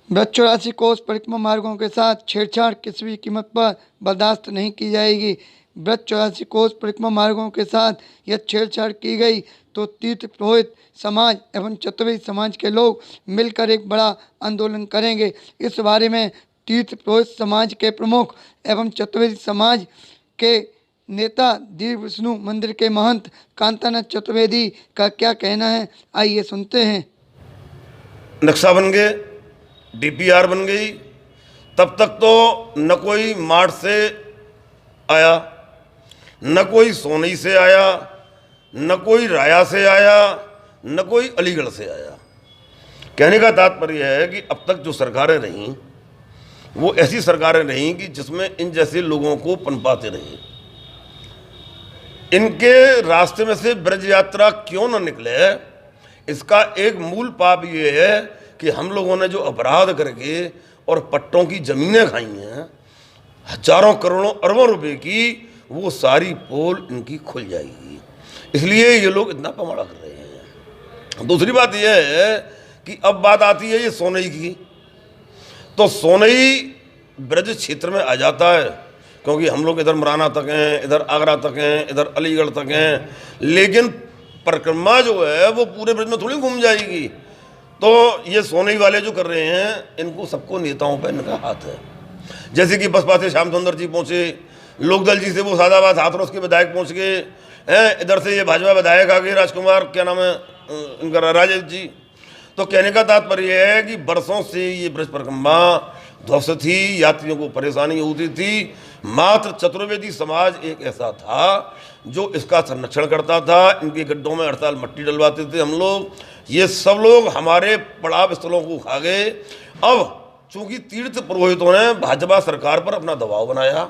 ब्रज 84 कोस परिक्रमा मार्गों के साथ छेड़छाड़ किसी भी कीमत पर बर्दाश्त नहीं की जाएगी। ब्रज 84 कोस परिक्रमा मार्गों के साथ यह छेड़छाड़ की गई तो तीर्थ पुरोहित समाज एवं चतुर्वेदी समाज के लोग मिलकर एक बड़ा आंदोलन करेंगे। इस बारे में तीर्थ पुरोहित समाज के प्रमुख एवं चतुर्वेदी समाज के नेता दीव विष्णु मंदिर के महंत कांतानाथ चतुर्वेदी का क्या कहना है, आइए सुनते हैं। नक्शा बन गए, डीपीआर बन गई, तब तक तो न कोई मार्ट से आया, न कोई सोनई से आया, न कोई राया से आया, न कोई अलीगढ़ से आया। कहने का तात्पर्य है कि अब तक जो सरकारें रहीं वो ऐसी सरकारें रहीं कि जिसमें इन जैसे लोगों को पनपाते रहे। इनके रास्ते में से ब्रज यात्रा क्यों न निकले, इसका एक मूल पाप ये है कि हम लोगों ने जो अपराध करके और पट्टों की ज़मीनें खाई हैं, हजारों करोड़ों अरबों रुपए की, वो सारी पोल इनकी खुल जाएगी। इसलिए ये लोग इतना पमाड़ा कर रहे हैं। दूसरी बात यह है कि अब बात आती है ये सोनई की, तो सोनई ब्रज क्षेत्र में आ जाता है क्योंकि हम लोग इधर मुराना तक हैं, इधर आगरा तक हैं, इधर अलीगढ़ तक हैं, लेकिन परिक्रमा जो है वो पूरे ब्रज में थोड़ी घूम जाएगी। तो ये सोनई वाले जो कर रहे हैं, इनको सबको नेताओं पर इनका हाथ है। जैसे कि बसपा से श्याम सुंदर जी पहुँचे, लोकदल जी से वो सादाबाद हाथरस के विधायक पहुँच गए हैं, इधर से ये भाजपा विधायक आ गए, राजकुमार क्या नाम है इनका, राजेश जी। तो कहने का तात्पर्य है कि बरसों से ये ब्रज परिक्रमा ध्वस्त थी, यात्रियों को परेशानी होती थी। मात्र चतुर्वेदी समाज एक ऐसा था जो इसका संरक्षण करता था। इनके गड्ढों में हर साल मट्टी डलवाते थे हम लोग। ये सब लोग हमारे पड़ाव स्थलों को खा गए। अब चूंकि तीर्थ पुरोहितों ने भाजपा सरकार पर अपना दबाव बनाया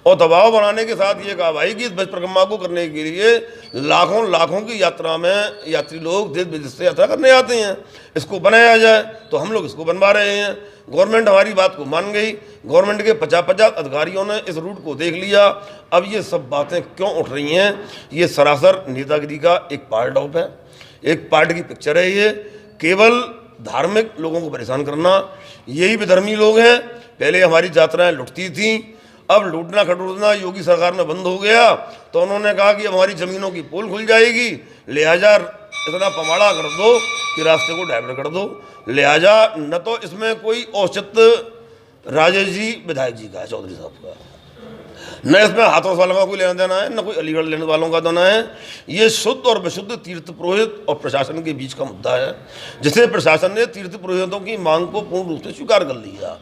और दबाव बनाने के साथ ये कहा भाई कि इस ब्रज परिक्रमा को करने के लिए लाखों लाखों की यात्रा में यात्री लोग देश विदेश से यात्रा करने आते हैं, इसको बनाया जाए। तो हम लोग इसको बनवा रहे हैं। गवर्नमेंट हमारी बात को मान गई। गवर्नमेंट के 50-50 अधिकारियों ने इस रूट को देख लिया। अब ये सब बातें क्यों उठ रही हैं, ये सरासर नेतागिरी का एक पार्ट ऑफ है, एक पार्ट की पिक्चर है। ये केवल धार्मिक लोगों को परेशान करना, यही विधर्मी लोग हैं। पहले हमारी यात्राएं लुटती थी, अब लूटना खटोटना योगी सरकार में बंद हो गया, तो उन्होंने कहा कि हमारी ज़मीनों की पोल खुल जाएगी, लिहाजा इतना पमाड़ा कर दो कि रास्ते को डाइवर्ट कर दो। लिहाजा न तो इसमें कोई औचित्य राजेश जी विधायक जी का है, चौधरी साहब का, न इसमें हाथों वालों का कोई लेना देना है, न कोई अलीगढ़ लेने वालों का देना है। ये शुद्ध और विशुद्ध तीर्थ पुरोहित और प्रशासन के बीच का मुद्दा है, जिसे प्रशासन ने तीर्थ पुरोहितों की मांग को पूर्ण रूप से स्वीकार कर लिया।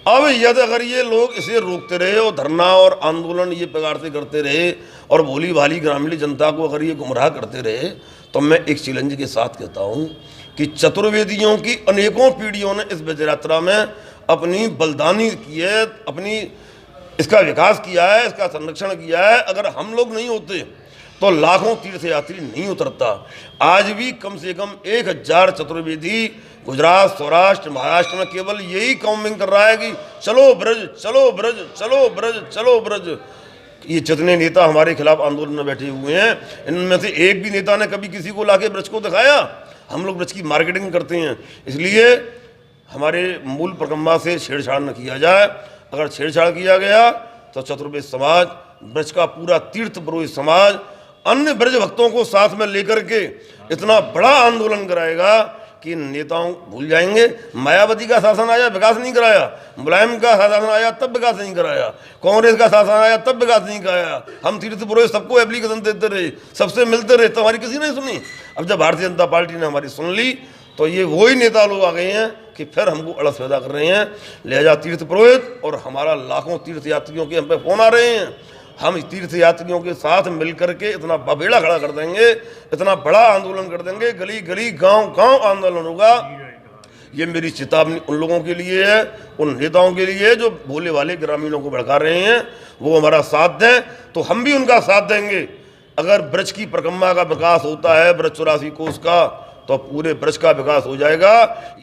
अब यदि अगर ये लोग इसे रोकते रहे और धरना और आंदोलन ये प्रकार से करते रहे और भोली भाली ग्रामीण जनता को अगर ये गुमराह करते रहे, तो मैं एक चैलेंज के साथ कहता हूँ कि चतुर्वेदियों की अनेकों पीढ़ियों ने इस ब्रज यात्रा में अपनी बलिदानी की है, अपनी इसका विकास किया है, इसका संरक्षण किया है। अगर हम लोग नहीं होते तो लाखों तीर्थयात्री नहीं उतरता। आज भी कम से कम 1000 चतुर्वेदी गुजरात, सौराष्ट्र, महाराष्ट्र में केवल यही काउंटिंग कर रहा है कि चलो ब्रज, चलो ब्रज, चलो ब्रज, चलो ब्रज। ये जितने नेता हमारे खिलाफ आंदोलन में बैठे हुए हैं, इनमें से एक भी नेता ने कभी किसी को लाके ब्रज को दिखाया? हम लोग ब्रज की मार्केटिंग करते हैं। इसलिए हमारे मूल परिक्रमा से छेड़छाड़ न किया जाए। अगर छेड़छाड़ किया गया तो चतुर्वेद समाज, ब्रज का पूरा तीर्थ पुरोहित समाज अन्य ब्रज भक्तों को साथ में लेकर के इतना बड़ा आंदोलन कराएगा कि नेताओं भूल जाएंगे। मायावती का शासन आया, विकास नहीं कराया। मुलायम का शासन आया, तब विकास नहीं कराया। कांग्रेस का शासन आया, तब विकास नहीं कराया। हम तीर्थ पुरोहित सबको एप्लीकेशन देते रहे, सबसे मिलते रहे, तो हमारी किसी ने सुनी। अब जब भारतीय जनता पार्टी ने हमारी सुन ली, तो ये वही नेता लोग आ गए हैं कि फिर हमको अलस पैदा कर रहे हैं। लिहाजा तीर्थ पुरोहित और हमारा लाखों तीर्थ यात्रियों के हम पे फोन आ रहे हैं। हम तीर्थ यात्रियों के साथ मिलकर के इतना बबेड़ा खड़ा कर देंगे, इतना बड़ा आंदोलन कर देंगे, गली गली गांव गांव आंदोलन होगा। ये मेरी चेतावनी उन लोगों के लिए है, उन नेताओं के लिए जो भोले वाले ग्रामीणों को भड़का रहे हैं। वो हमारा साथ दें तो हम भी उनका साथ देंगे। अगर ब्रज की परिक्रमा का विकास होता है, ब्रज 84 कोस का, तो पूरे ब्रज का विकास हो जाएगा।